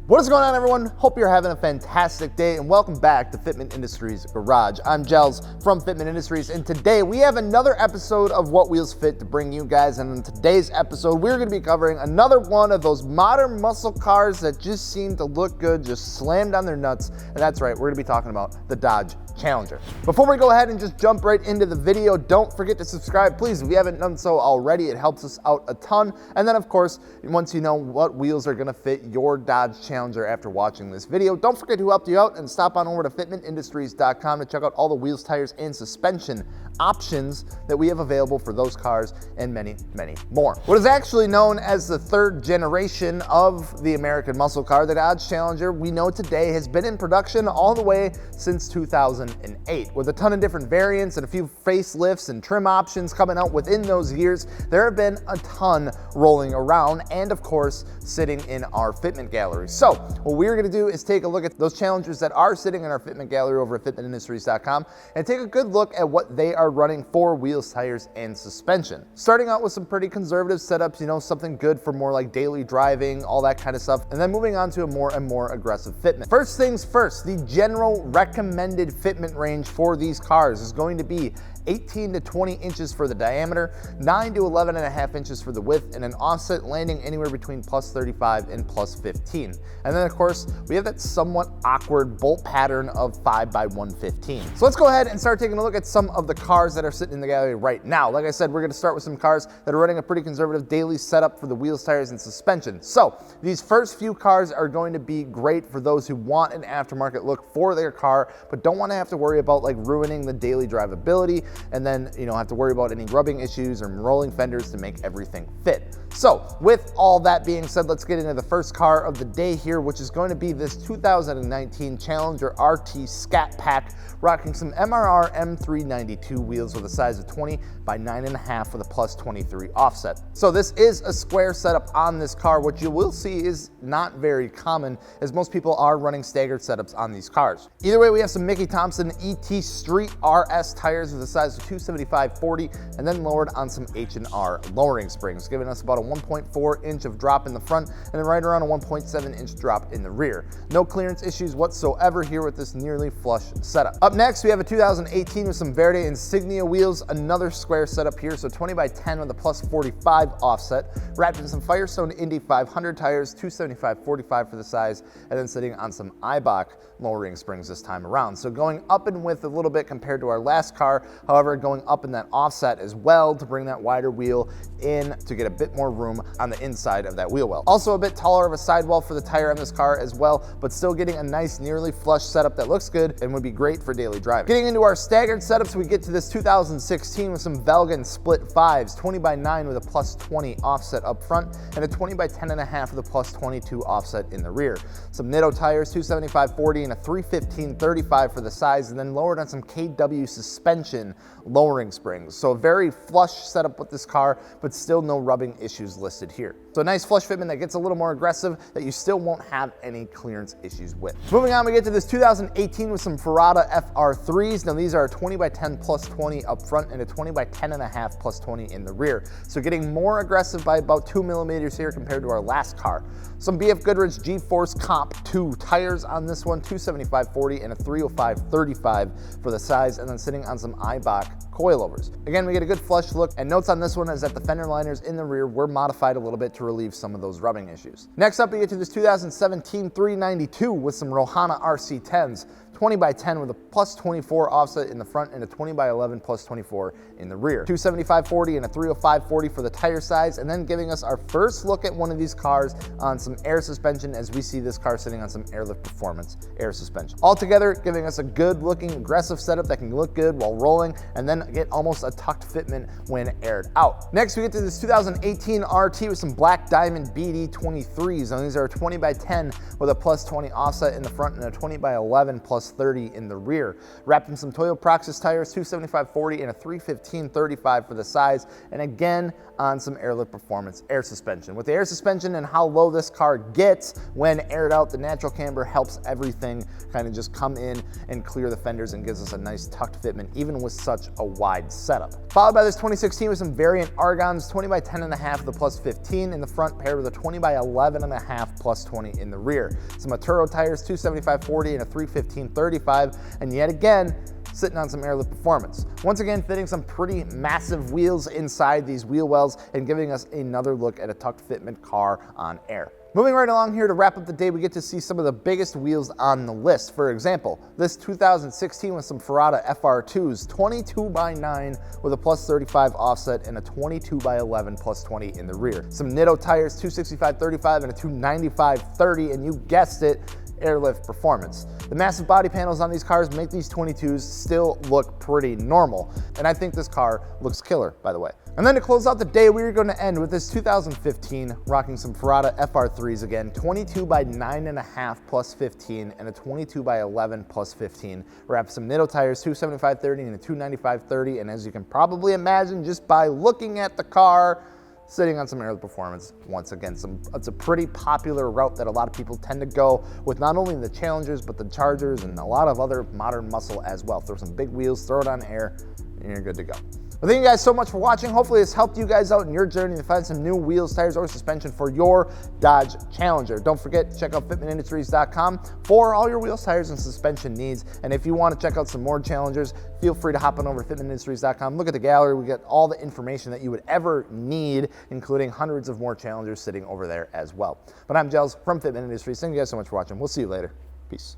What is going on, everyone? Hope you're having a fantastic day and welcome back to Fitment Industries Garage. I'm Gels from Fitment Industries, and today we have another episode of What Wheels Fit to bring you guys. And in today's episode, we're going to be covering another one of those modern muscle cars that just seem to look good, just slammed on their nuts. And that's right, we're going to be talking about the Dodge Challenger. Before we go ahead and just jump right into the video, don't forget to subscribe, please. If you haven't done so already, it helps us out a ton. And then, of course, once you know what wheels are going to fit your Dodge Challenger after watching this video, don't forget who helped you out and stop on over to fitmentindustries.com to check out all the wheels, tires, and suspension options that we have available for those cars and many, many more. What is actually known as the third generation of the American muscle car, the Dodge Challenger, we know today has been in production all the way since 2008. With a ton of different variants and a few facelifts and trim options coming out within those years, there have been a ton rolling around and, of course, sitting in our fitment gallery. So what we're going to do is take a look at those Challengers that are sitting in our fitment gallery over at fitmentindustries.com and take a good look at what they are running for wheels, tires, and suspension. Starting out with some pretty conservative setups, you know, something good for more like daily driving, all that kind of stuff, and then moving on to a more and more aggressive fitment. First things first, the general recommended fitment range for these cars is going to be 18 to 20 inches for the diameter, 9 to 11.5 inches for the width, and an offset landing anywhere between plus 35 and plus 15. And then, of course, we have that somewhat awkward bolt pattern of 5 by 115. So let's go ahead and start taking a look at some of the cars that are sitting in the gallery right now. Like I said, we're going to start with some cars that are running a pretty conservative daily setup for the wheels, tires, and suspension. So these first few cars are going to be great for those who want an aftermarket look for their car, but don't want to have to worry about like ruining the daily drivability and then, you know, have to worry about any rubbing issues or rolling fenders to make everything fit. So with all that being said, let's get into the first car of the day here, which is going to be this 2019 Challenger RT Scat Pack, rocking some MRR M392 wheels with a size of 20 by 9.5 with a plus 23 offset. So this is a square setup on this car. What you will see is not very common, as most people are running staggered setups on these cars. Either way, we have some Mickey Thompson ET Street RS tires with a size of 275/40 and then lowered on some H&R lowering springs, giving us about a 1.4 inch of drop in the front and then right around a 1.7 inch drop in the rear. No clearance issues whatsoever here with this nearly flush setup. Up next, we have a 2018 with some Verde Insignia wheels, another square setup here, so 20 by 10 with a plus 45 offset, wrapped in some Firestone Indy 500 tires, 275/45 for the size, and then sitting on some Eibach lowering springs this time around. So going up in width a little bit compared to our last car, however, going up in that offset as well to bring that wider wheel in to get a bit more room on the inside of that wheel well. Also a bit taller of a sidewall for the tire on this car as well, but still getting a nice nearly flush setup that looks good and would be great for daily driving. Getting into our staggered setups, we get to this 2016 with some Velgen split 5s, 20 by 9 with a plus 20 offset up front and a 20 by 10.5 with a plus 22 offset in the rear. Some Nitto tires, 275/40 and a 315/35 for the size, and then lowered on some KW suspension lowering springs. So a very flush setup with this car, but still no rubbing issues listed here. So a nice flush fitment that gets a little more aggressive that you still won't have any clearance issues with. Moving on, we get to this 2018 with some Ferrata FR3s. Now these are a 20 by 10 plus 20 up front and a 20 by 10.5 plus 20 in the rear. So getting more aggressive by about 2 millimeters here compared to our last car. Some BF Goodrich G-Force Comp 2 tires on this one, 275/40 and a 305/35 for the size, and then sitting on some Eibach coilovers. Again, we get a good flush look, and notes on this one is that the fender liners in the rear were modified a little bit to relieve some of those rubbing issues. Next up, we get to this 2017 392 with some Rohana RC10s, 20 by 10 with a plus 24 offset in the front and a 20 by 11 plus 24 in the rear. 275/40 and a 305/40 for the tire size, and then giving us our first look at one of these cars on some air suspension, as we see this car sitting on some Airlift Performance air suspension. Altogether, giving us a good looking aggressive setup that can look good while rolling and then get almost a tucked fitment when aired out. Next, we get to this 2018 RT with some Black Diamond BD23s. Now these are a 20 by 10 with a plus 20 offset in the front and a 20 by 11 plus 30 in the rear. Wrapped in some Toyo Proxys tires, 275/40 and a 315/35 for the size. And again, on some Airlift Performance air suspension. With the air suspension and how low this car gets when aired out, the natural camber helps everything kind of just come in and clear the fenders and gives us a nice tucked fitment, even with such a wide setup. Followed by this 2016 with some variant Argons, 20 by 10.5 the plus 15 in the front, paired with a 20 by 11.5 plus 20 in the rear. Some Toyo tires, 275/40 and a 315/35, and yet again, sitting on some Airlift Performance. Once again, fitting some pretty massive wheels inside these wheel wells and giving us another look at a tucked fitment car on air. Moving right along here to wrap up the day, we get to see some of the biggest wheels on the list. For example, this 2016 with some Ferrata FR2s, 22 by 9 with a plus 35 offset and a 22 by 11 plus 20 in the rear. Some Nitto tires, 265/35 and a 295/30, and you guessed it, Airlift Performance. The massive body panels on these cars make these 22s still look pretty normal, and I think this car looks killer, by the way. And then to close out the day, we're going to end with this 2015, rocking some Ferrata FR3s again, 22 by 9.5 plus 15 and a 22 by 11 plus 15. Wrap some Nitto tires, 275/30 and a 295/30, and as you can probably imagine just by looking at the car, sitting on some Airlift Performance. Once again, it's a pretty popular route that a lot of people tend to go with, not only the Challengers, but the Chargers and a lot of other modern muscle as well. Throw some big wheels, throw it on air, and you're good to go. Well, thank you guys so much for watching. Hopefully it's helped you guys out in your journey to find some new wheels, tires, or suspension for your Dodge Challenger. Don't forget to check out fitmentindustries.com for all your wheels, tires, and suspension needs. And if you want to check out some more Challengers, feel free to hop on over to fitmentindustries.com. Look at the gallery. We get all the information that you would ever need, including hundreds of more Challengers sitting over there as well. But I'm Gels from Fitment Industries. Thank you guys so much for watching. We'll see you later. Peace.